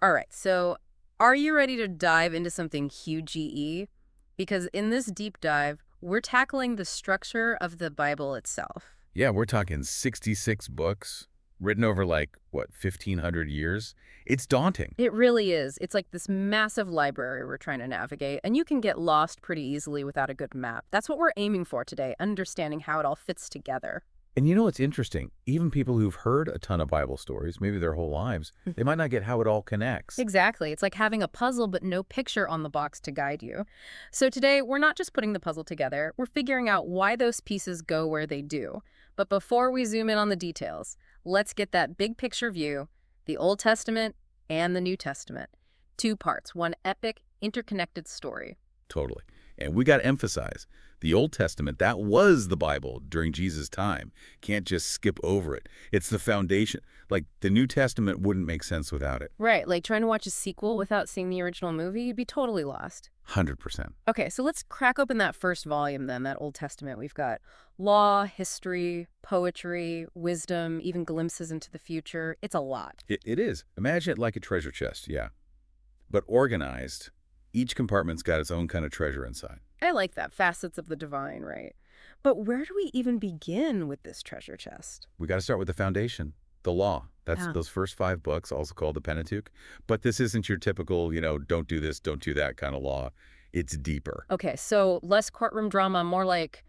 All right, so are you ready to dive into something huge GE? Because in this deep dive, we're tackling the structure of the Bible itself. Yeah, we're talking 66 books written over like, what, 1,500 years? It's daunting. It really is. It's like this massive library we're trying to navigate, and you can get lost pretty easily without a good map. That's what we're aiming for today, understanding how it all fits together. And you know what's interesting? Even people who've heard a ton of Bible stories, maybe their whole lives, they might not get how it all connects. Exactly. It's like having a puzzle but no picture on the box to guide you. So today, we're not just putting the puzzle together, we're figuring out why those pieces go where they do. But before we zoom in on the details, let's get that big picture view, the Old Testament and the New Testament. Two parts, one epic, interconnected story. Totally. And we got to emphasize, the Old Testament, that was the Bible during Jesus' time. Can't just skip over it. It's the foundation. Like, the New Testament wouldn't make sense without it. Right, like trying to watch a sequel without seeing the original movie, you'd be totally lost. 100%. Okay, so let's crack open that first volume then, that Old Testament. We've got law, history, poetry, wisdom, even glimpses into the future. It's a lot. It is. Imagine it like a treasure chest, yeah. But organized, each compartment's got its own kind of treasure inside. I like that, facets of the divine, right? But where do we even begin with this treasure chest? We got to start with the foundation, the law. That's Yeah. those first 5 books, also called the Pentateuch. But this isn't your typical, don't do this, don't do that kind of law. It's deeper. Okay, so less courtroom drama, more like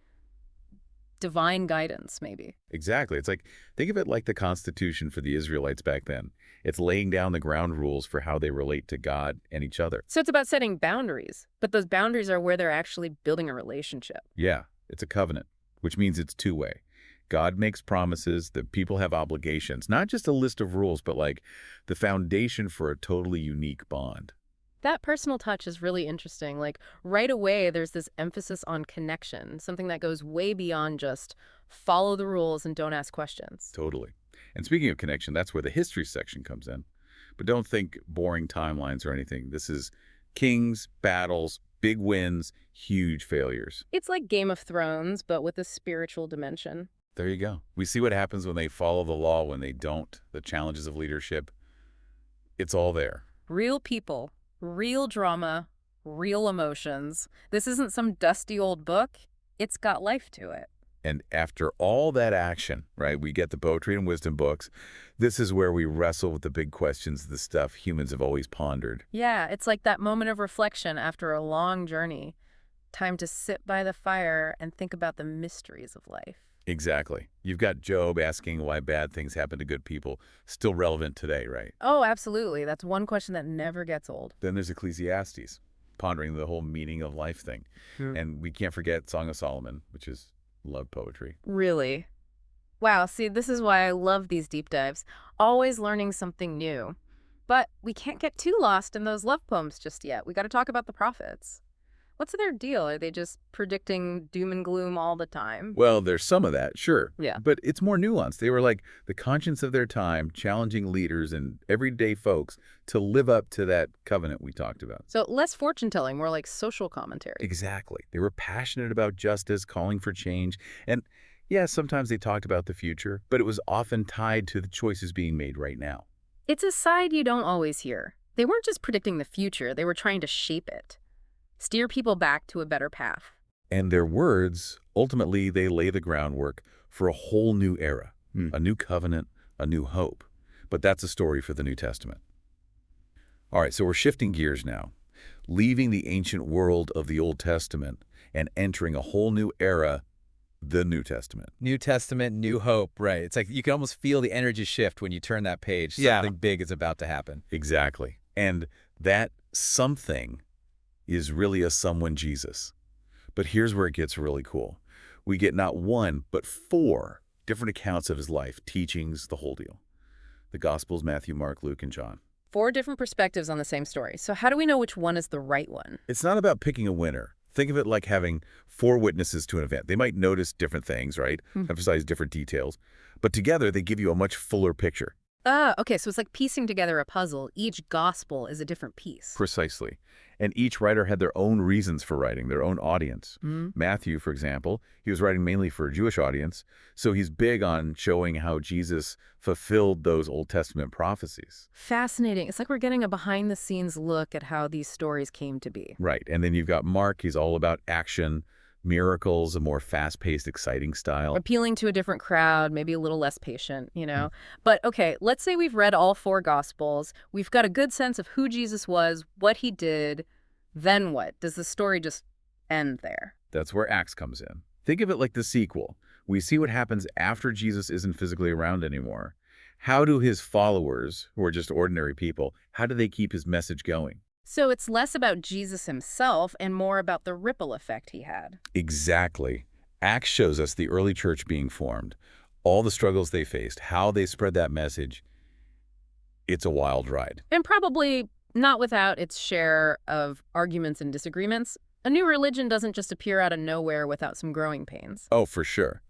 divine guidance, maybe. Exactly. It's like, think of it like the Constitution for the Israelites back then. It's laying down the ground rules for how they relate to God and each other. So it's about setting boundaries, but those boundaries are where they're actually building a relationship. Yeah, it's a covenant, which means it's two-way. God makes promises, the people have obligations, not just a list of rules, but like the foundation for a totally unique bond. That personal touch is really interesting. Like right away, there's this emphasis on connection, something that goes way beyond just follow the rules and don't ask questions. Totally. And speaking of connection, that's where the history section comes in. But don't think boring timelines or anything. This is kings, battles, big wins, huge failures. It's like Game of Thrones, but with a spiritual dimension. There you go. We see what happens when they follow the law, when they don't, the challenges of leadership. It's all there. Real people, real drama, real emotions. This isn't some dusty old book. It's got life to it. And after all that action, right, we get the poetry and wisdom books. This is where we wrestle with the big questions, the stuff humans have always pondered. Yeah, it's like that moment of reflection after a long journey. Time to sit by the fire and think about the mysteries of life. Exactly. You've got Job asking why bad things happen to good people, still relevant today, right? Oh, absolutely. That's one question that never gets old. Then there's Ecclesiastes, pondering the whole meaning of life thing. And we can't forget Song of Solomon, which is love poetry. Really? Wow, see, this is why I love these deep dives. Always learning something new. But we can't get too lost in those love poems just yet. We got to talk about the prophets. What's their deal? Are they just predicting doom and gloom all the time? Well, there's some of that, sure. Yeah. But it's more nuanced. They were like the conscience of their time, challenging leaders and everyday folks to live up to that covenant we talked about. So less fortune telling, more like social commentary. Exactly. They were passionate about justice, calling for change. And yeah, sometimes they talked about the future, but it was often tied to the choices being made right now. It's a side you don't always hear. They weren't just predicting the future, they were trying to shape it. Steer people back to a better path. And their words, ultimately, they lay the groundwork for a whole new era, a new covenant, a new hope. But that's a story for the New Testament. All right, so we're shifting gears now, leaving the ancient world of the Old Testament and entering a whole new era, the New Testament. New Testament, new hope, right. It's like you can almost feel the energy shift when you turn that page. Yeah. Something big is about to happen. Exactly. And that something is really a someone, Jesus. But here's where it gets really cool. We get not one, but 4 different accounts of his life, teachings, the whole deal. The Gospels, Matthew, Mark, Luke, and John. 4 different perspectives on the same story. So how do we know which one is the right one? It's not about picking a winner. Think of it like having 4 witnesses to an event. They might notice different things, right? Emphasize different details. But together, they give you a much fuller picture. Okay, so it's like piecing together a puzzle. Each gospel is a different piece. Precisely. And each writer had their own reasons for writing, their own audience. Hmm. Matthew, for example, he was writing mainly for a Jewish audience, so he's big on showing how Jesus fulfilled those Old Testament prophecies. Fascinating. It's like we're getting a behind-the-scenes look at how these stories came to be. Right. And then you've got Mark, he's all about action, miracles, a more fast-paced, exciting style. Appealing to a different crowd, maybe a little less patient, you Hmm. know? But okay, let's say we've read all four Gospels. We've got a good sense of who Jesus was, what he did. Then what? Does the story just end there? That's where Acts comes in. Think of it like the sequel. We see what happens after Jesus isn't physically around anymore. How do his followers, who are just ordinary people, how do they keep his message going? So it's less about Jesus himself and more about the ripple effect he had. Exactly. Acts shows us the early church being formed, all the struggles they faced, how they spread that message. It's a wild ride. And probably not without its share of arguments and disagreements. A new religion doesn't just appear out of nowhere without some growing pains. Oh, for sure.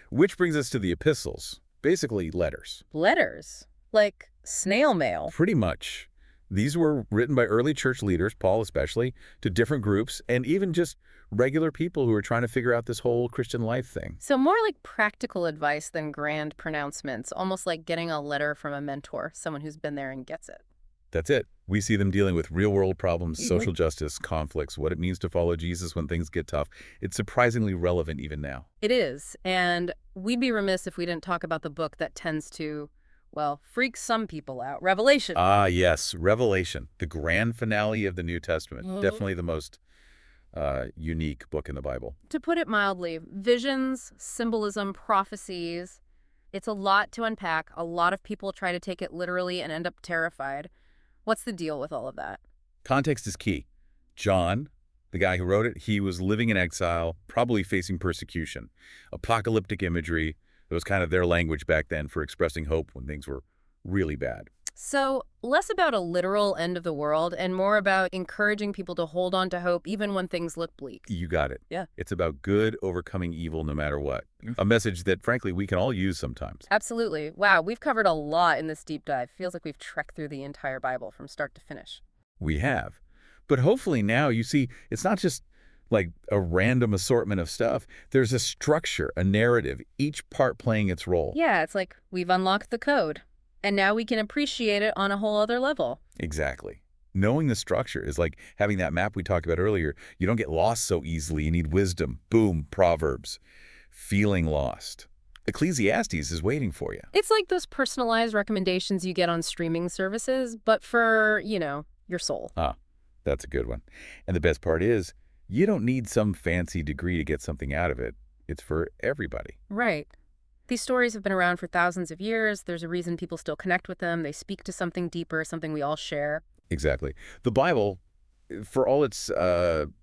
Which brings us to the epistles, basically letters. Letters, like snail mail. Pretty much. These were written by early church leaders, Paul especially, to different groups, and even just regular people who were trying to figure out this whole Christian life thing. So more like practical advice than grand pronouncements, almost like getting a letter from a mentor, someone who's been there and gets it. That's it. We see them dealing with real-world problems, social justice, conflicts, what it means to follow Jesus when things get tough. It's surprisingly relevant even now. It is, and we'd be remiss if we didn't talk about the book that tends to, well, freak some people out, Revelation. Ah, yes, Revelation, the grand finale of the New Testament. Mhm. Definitely the most unique book in the Bible. To put it mildly, visions, symbolism, prophecies, it's a lot to unpack. A lot of people try to take it literally and end up terrified. What's the deal with all of that? Context is key. John, the guy who wrote it, he was living in exile, probably facing persecution. Apocalyptic imagery, it was kind of their language back then for expressing hope when things were really bad. So, less about a literal end of the world and more about encouraging people to hold on to hope even when things look bleak. You got it. Yeah. It's about good overcoming evil no matter what. A message that, frankly, we can all use sometimes. Absolutely. Wow, we've covered a lot in this deep dive. Feels like we've trekked through the entire Bible from start to finish. We have. But hopefully now you see it's not just like a random assortment of stuff. There's a structure, a narrative, each part playing its role. Yeah, it's like we've unlocked the code, and now we can appreciate it on a whole other level. Exactly. Knowing the structure is like having that map we talked about earlier. You don't get lost so easily. You need wisdom. Boom, Proverbs. Feeling lost. Ecclesiastes is waiting for you. It's like those personalized recommendations you get on streaming services, but for, your soul. Ah, that's a good one. And the best part is, you don't need some fancy degree to get something out of it. It's for everybody. Right. These stories have been around for thousands of years. There's a reason people still connect with them. They speak to something deeper, something we all share. Exactly. The Bible, for all its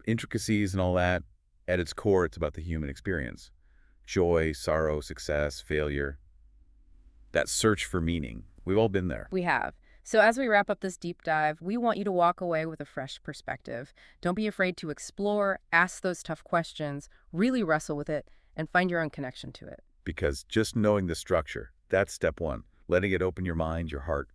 intricacies and all that, at its core, it's about the human experience. Joy, sorrow, success, failure. That search for meaning. We've all been there. We have. So as we wrap up this deep dive, we want you to walk away with a fresh perspective. Don't be afraid to explore, ask those tough questions, really wrestle with it, and find your own connection to it. Because just knowing the structure, that's step one. Letting it open your mind, your heart,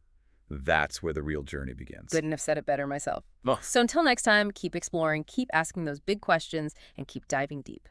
that's where the real journey begins. Couldn't have said it better myself. Oh. So until next time, keep exploring, keep asking those big questions, and keep diving deep.